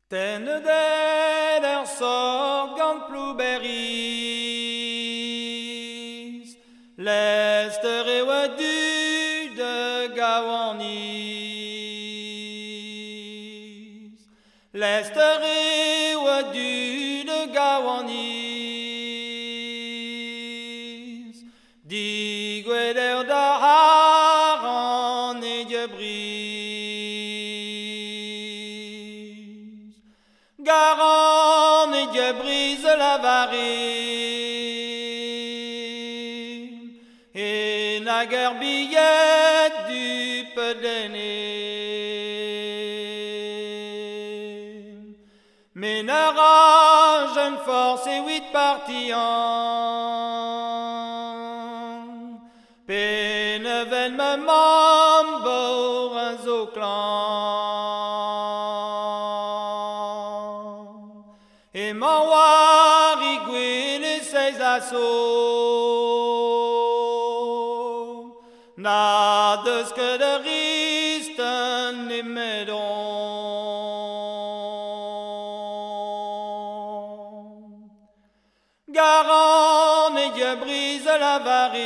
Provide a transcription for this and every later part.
Ten der sort gant plouberis, Lester e oa du de gawanis. Lester e oa du de gawanis, digweder da haran e diabris. Garan et Dieu brise la varine, et naguère billette du peu d'aîné. Mais n'ara jeune force et 8 partisans, Pénevel me mambo un zo clan. Et m'envoie rigouer les 16 assauts, n'a de ce que de risten et médons. Garan et Dieu brise la varine,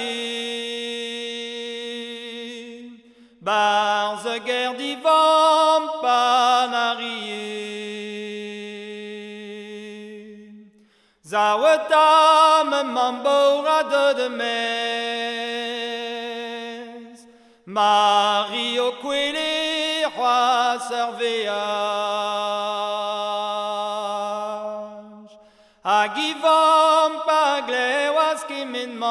barze guerre d'Ivan panarié. Zawatam mambora de mes, Mario Quele roi servéage, Agivam pagle waskiminman,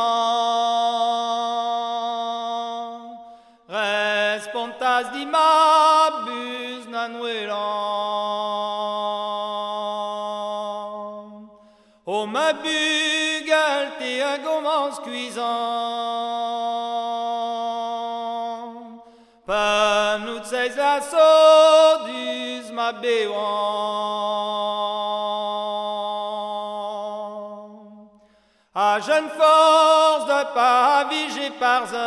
Respontas d'imabus nanouelan. O ma bugal te a gomans cuisant, Panout 16 assauts dus ma béwan. A jeune force de pavigé par zac,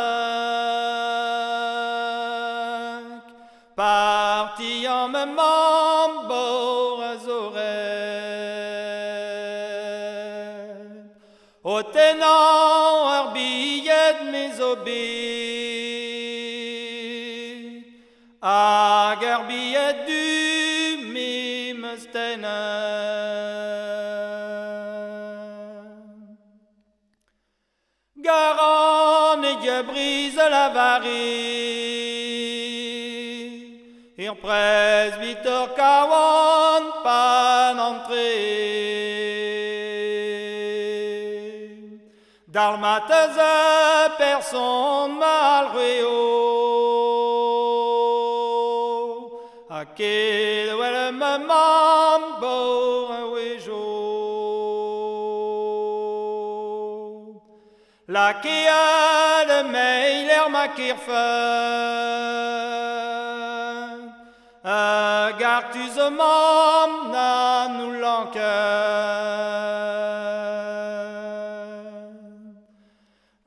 parti en me mambo aux oreilles. Au tenant un billet de mes obés, à guerre billet du mime Garan et Dieu brise la varine, et en presbyteur kawan pan entrée. Dalmates personne mal ruéo, à quel ouel me mambo un ouéjo. La kia de meiler ma kirfen, gartus mam na nous l'enquête.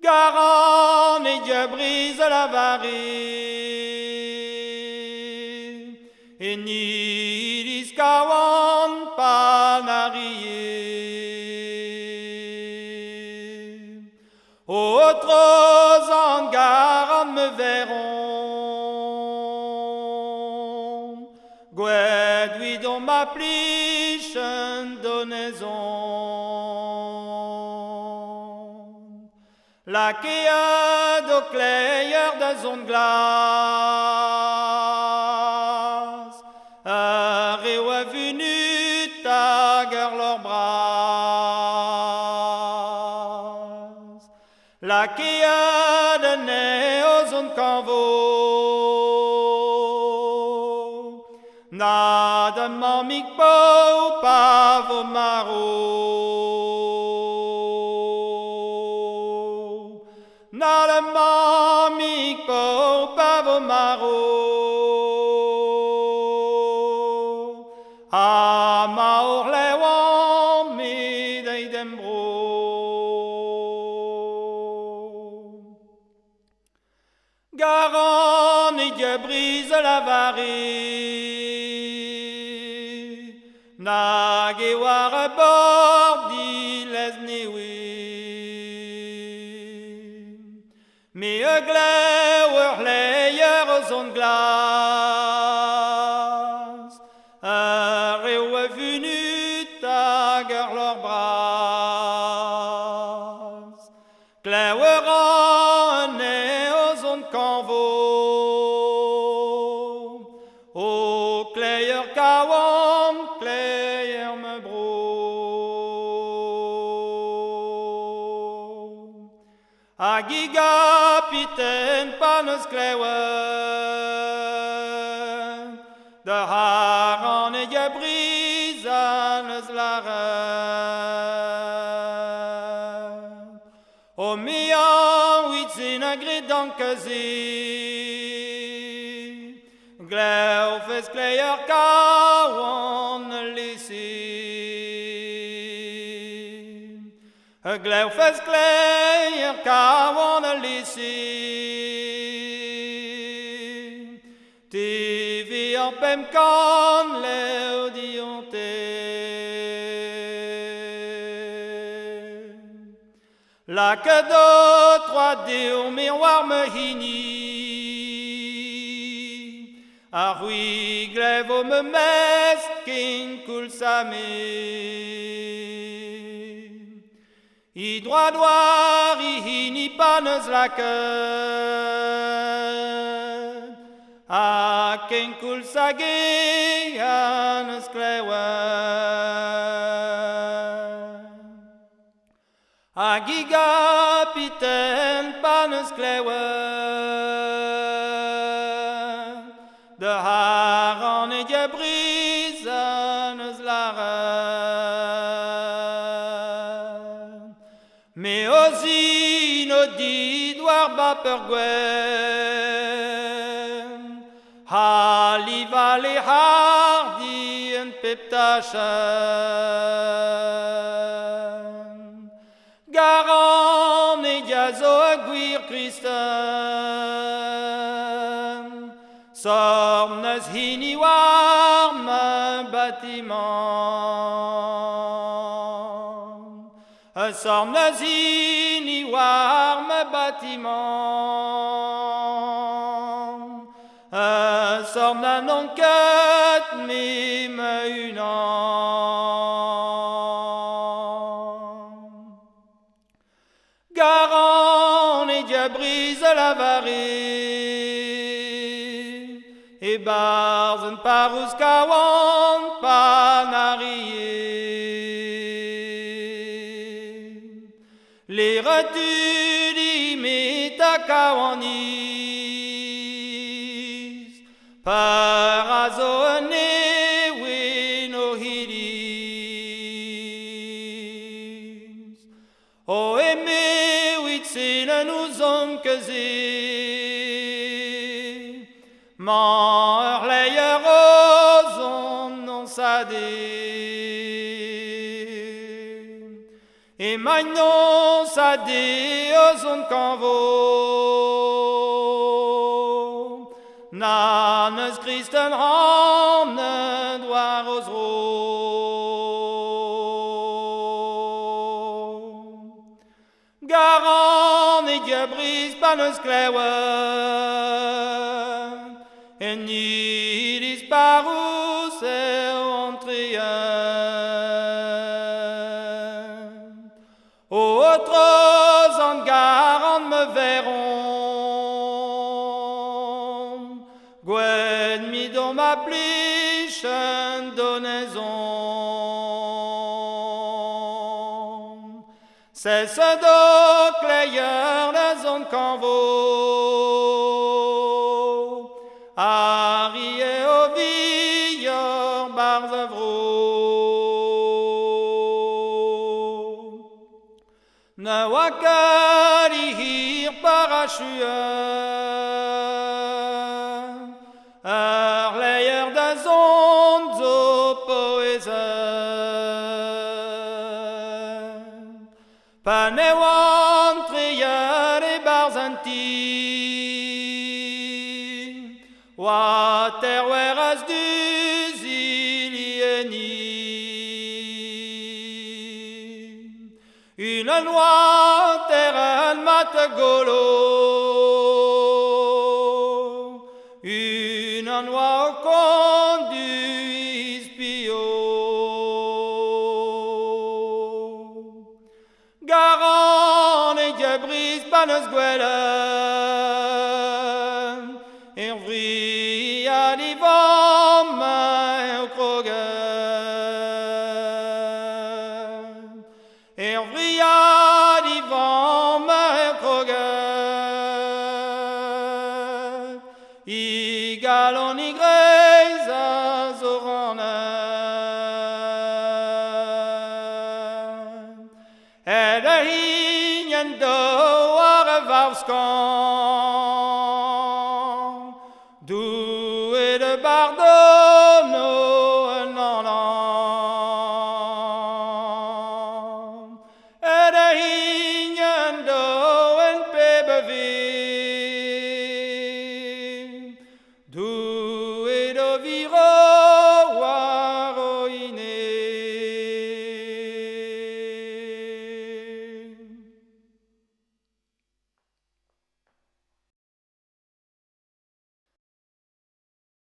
Garan et Dieu brise la varine, et nilis kawan panarié. Autres en garan me verront, Goued on m'appliche donnaison. La quea de clayeur de zone glace, Rewa venu taguer leurs bras. La quea de ne aux zone canvo, na de mamik po pavo maro, na de mamik po pavo maro. A maor lewan mi deidembro. Garan et Dieu brise la varine, nage war a bord di les newi. Me a gleur leier zon glas, a reo a venu tag lor bras. Gleur an eo zon kanvo, o kleier kawan, kleier me bro. A giga piten panes klewen, de haar an e je brise an es laren. O mi an witzin a grit dankezi, gleu fes kleier kawan lisi. Gleu fes kleier kawan lisi. Ti vi an pem kan leo dionte. La que de 3D au miroir me hini. A rui glevo me mes kin kul same. I droit doar i hini panes la que. A ken kul sage anes klewen. A giga piten panes klewen, de haar an e je brise an es laren. Me ozin o dit war ba per gwen, ha li vale hardi en peptachen. Garan e jazo a gwir kristen, sornes hini war ma bâtiment. Sornes hini war ma bâtiment. Sorna non ket mi me unan. Garan e dia brise la varie, e barzen parus kawan panarie. Les retudi meta kawanis, par azone wino hilis. O eme witzina nous onkezi, ma leier ozon non sadi. Et maintenant ça dit aux on kanvo, nanes Christen hanen doar os ro. Garan e dia brise panes klewen, en nidis parus e ontrien. Autres en garan me verront, gwen mi don ma plichen donaison. C'est ce do kleier la zone kanvo, ari e o vior barzavro. Na wakari hir parachuen, leier da zon zo poezen. Panewan trier e barzanti, wa terweras du zilieni. une loi terren matagolo, une loi conduit pio. Garan et Jabris panes guelen, et vri à l'ivam et krogen, et vri à l'ivam et krogen, I galon I greza zoranen, et de hingen do ar vavskan.